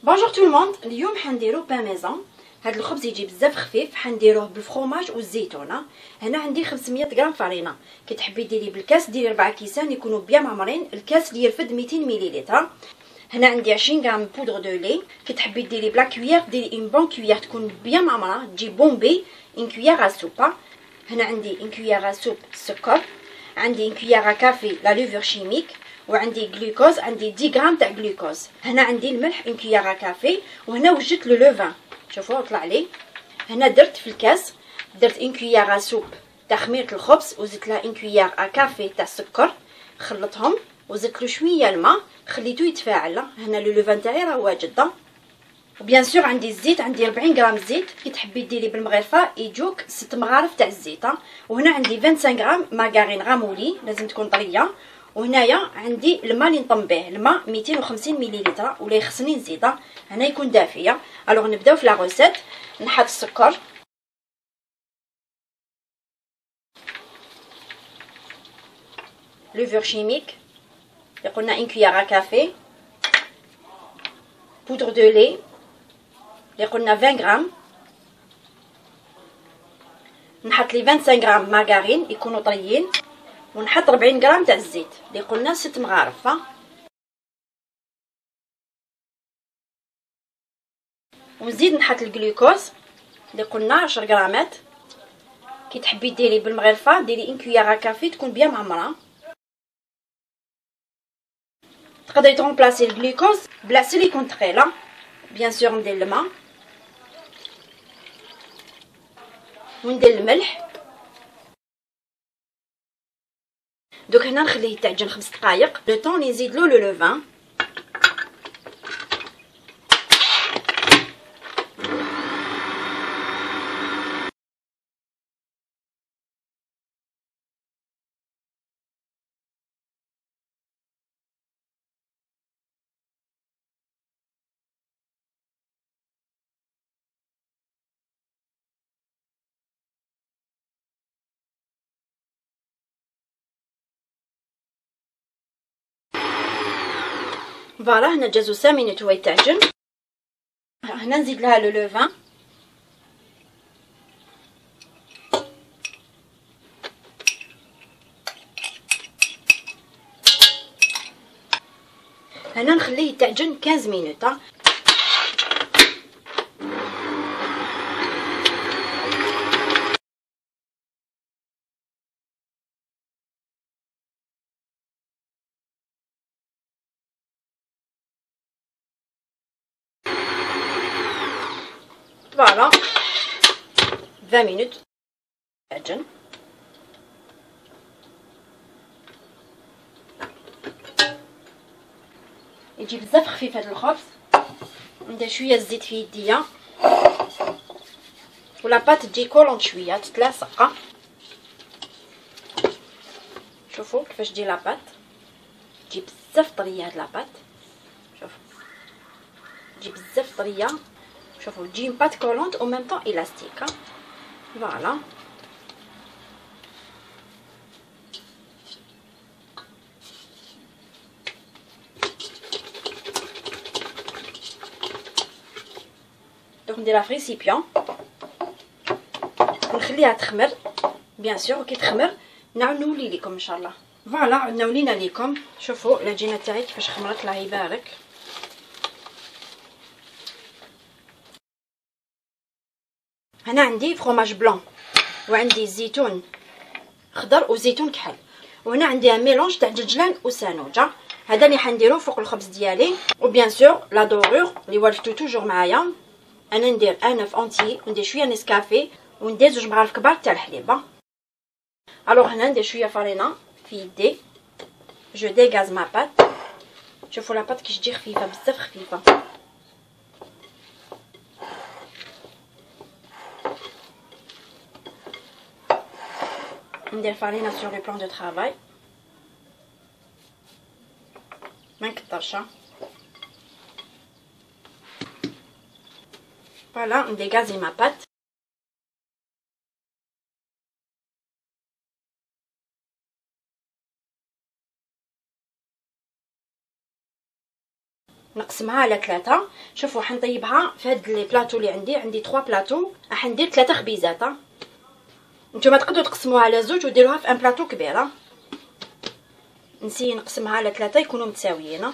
بونجور تو الموند. اليوم حنديرو بان ميزون. هاد الخبز يجي بزاف خفيف، حنديروه بالفرomاج والزيتونه. هنا عندي 500 غرام فرينه. كي تحبي ديري بالكاس ديري 4 كيسان يكونوا بيان معمرين. الكاس اللي يرفد 200 مليلتر. هنا عندي 20 غرام بودر دو لي. كي تحبي ديري بلا كويير ديري اون بون كويير تكون بيان معمره، تجي بومبي اون كويير ا سوبا. هنا عندي اون كويير ا سوب سكر، عندي اون كويير ا كافي لا لوفر شيميك، وعندي جلوكوز، عندي 10 غرام تاع جلوكوز. هنا عندي الملح اون كويير كافي، وهنا وجدت لو لوفان شوفوا طلع لي. هنا درت في الكاس درت اون كويير سوب تاع خميره الخبز، وزدت لها اون كويير كافي تاع السكر، خلطهم وزدت له شويه الماء خليته يتفاعل. هنا لو لوفان تاعي راه واجد. وبيان سور عندي الزيت، عندي 40 غرام زيت. كي تحبي ديري بالمغرفه يجوك 6 مغارف تاع الزيت. وهنا عندي 25 غرام مارغرين غامولي، لازم تكون طريه. وهنايا عندي الماء اللي نطم به، الماء 250 مليلتر ولا يخصني نزيدها هنا يكون دافيه. الوغ نبداو في لا روسيت. نحط السكر، لوفر شيميك اللي قلنا ان كويير كافي، بودر دو لي اللي قلنا 20 غرام، نحط لي 25 غرام مارغرين يكونوا طريين، ونحط 40 غرام تاع الزيت اللي قلنا 6 مغارف. ونزيد نحط الجلوكوز اللي قلنا 10 غرامات. كي تحبي ديري بالمغرفه ديري ان كويير كافي تكون بيان معمره. تقدري ترومبلاسي الجلوكوز بلا سيل يكون ثقيله. بيان سور ندير الماء وندير الملح. دوك هنا نخليه يتعجن 5 دقائق لو طون نزيد له لو لوفان. فوالا هنا جازو 5 مينوت هو يتعجن. هنا نزيد لها لو لوفان. هنا نخليه يتعجن 15 مينوت. فوالا 20 مينوت يتعجن. يجي بزاف خفيف هذا الخبز. ندير شويه الزيت في يديا ولا بات تجي كولونط شويه تتلاصق. شوفوا كيفاش تجي لاباط، تجي بزاف طريه هاد لاباط. شوفوا تجي بزاف طريه. شوفوا تجي بات كولونط او ميم طون الاستيك. فوالا دوك نديرها في ريسيبيون ونخليها تخمر. بيان سور كي تخمر نعاود نولي لكم ان شاء الله. فوالا عدنا ولينا لكم. شوفوا العجينه تاعي كيفاش خمرت، الله يبارك. هنا عندي فرomاج بلون، وعندي زيتون خضر وزيتون كحل، وهنا عندي ميلونج تاع جلجلان وسانوجه. هذا اللي حنديرو فوق الخبز ديالي. وبيان سور لا دورور اللي والفتو توجور معايا. انا ندير انف اونتي وندير شويه نسكافي وندير 2 مغارف كبار تاع الحليب. الوغ هنا ندير شويه فرينه في يدي. جو ديغاز ما بات. شوفوا لا بات كي تجي خفيفه بزاف خفيفه. ندير فرينه سور لو بلان دو طرافاي، ما نكثرش. فوالا نديغازي ما بات. نقسمها على 3. شوفوا حنطيبها في هاد لي بلاطو اللي عندي 3 بلاطو، راح ندير 3 خبيزات. نتوما تقدروا تقسموها على 2 وديروها في ان بلاطو كبير. نسي نقسمها على 3 يكونوا متساويين.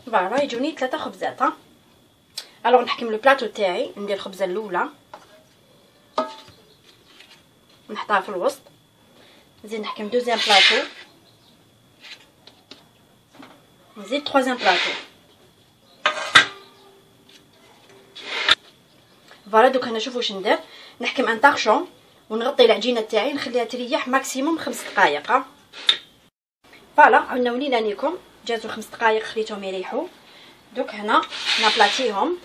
فوالا يجوني 3 خبزات. الوغ نحكم لو بلاطو تاعي، ندير الخبزه الاولى نحطها في الوسط، نزيد نحكم دوزيام بلاطو، نزيد تروازيام بلاطو. فوالا دوك هنا شوفوا واش ندير، نحكم ان طاغشون ونغطي العجينه تاعي، نخليها تريح ماكسيموم 5 دقائق. فوالا عندنا ولينا نيكم جازو 5 دقائق خليتهم يريحوا. دوك هنا نابلاطيهم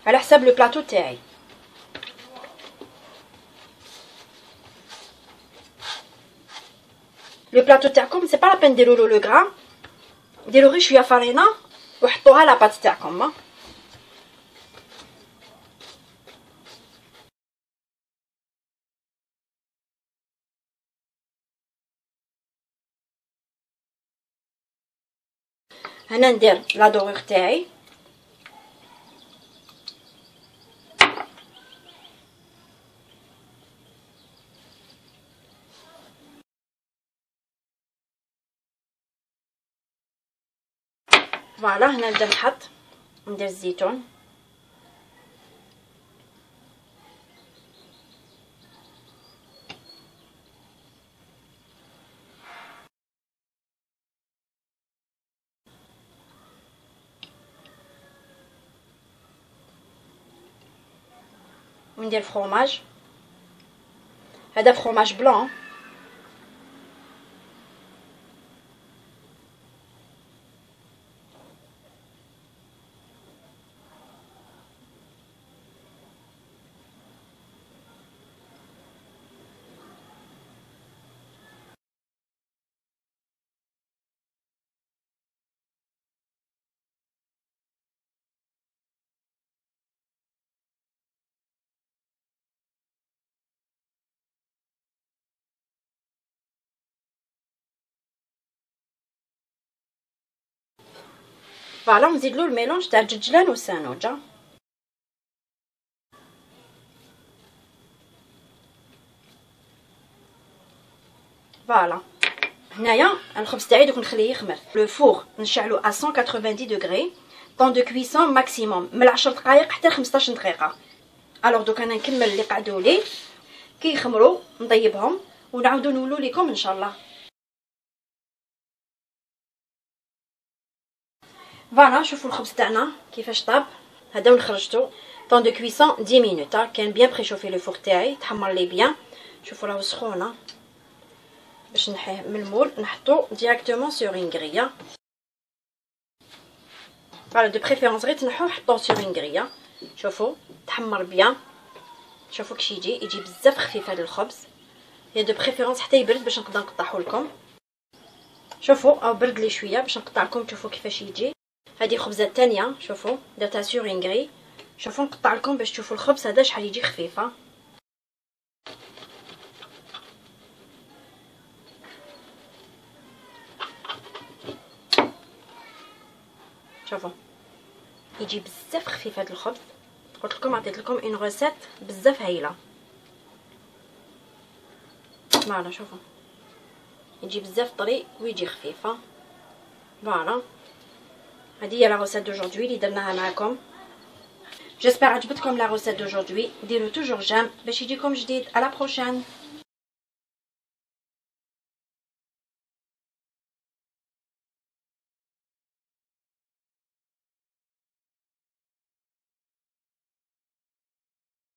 على حساب لو بلاطو تاعي. لو بلاطو تاعكم سي با لا بين ديروا له لو غرا، ديروا غير شويه فرينه وحطوها لا بات تاعكم. هنا ندير لا دوغور تاعي، فوالا هنا نبدا نحط، ندير الزيتون، وندير فروماج، هذا فروماج بلون. فوالا نزيدلو الميلونج تاع الدجلان والسانوج. فوالا هنايا الخبز تاعي دوك نخليه يخمر. لو فور نشعلو ا 190 دوغري، طون دو كويسون ماكسيموم من 10 دقائق حتى 15 دقيقه. الوغ دوك انا نكمل اللي قعدوا لي كي يخمروا، نطيبهم ونعاودو نولو لكم ان شاء الله. فوالا شوفوا الخبز تاعنا كيفاش طاب، هذا وين خرجتو. طون دو كويسون 10 مينوت. كان بيان بريشوفي لو فور تاعي، تحمر لي بيان. شوفوا راهو سخونه. باش نحيه من المول نحطو ديريكتومون سور اون غريا. فوالا دو بريفيرونس غير تنحوه حطوه سور اون غريا. شوفوا تحمر بيان، شوفوا كيش يجي بزاف خفيف هذا الخبز. هي دو بريفيرونس حتى يبرد باش نقدر نقطعه لكم. شوفوا او برد لي شويه باش نقطع لكم، تشوفوا كيفاش يجي. هذه خبزه الثانيه، شوفوا درتها سور اون غري. شوفوا نقطع لكم باش تشوفوا الخبز هذا شحال يجي خفيفه. شوفوا يجي بزاف خفيف هذا الخبز. قلت لكم عطيت لكم اون غوسيت بزاف هايله. فوالا شوفوا يجي بزاف طري ويجي خفيفه. فوالا هذه هي لا غوسيت دوجوردي اللي درناها معكم. جيسبر عجبتكم لا غوسيت دوجوردي. ديروا توجور جيم باش يجيكم جديد. على بروشين.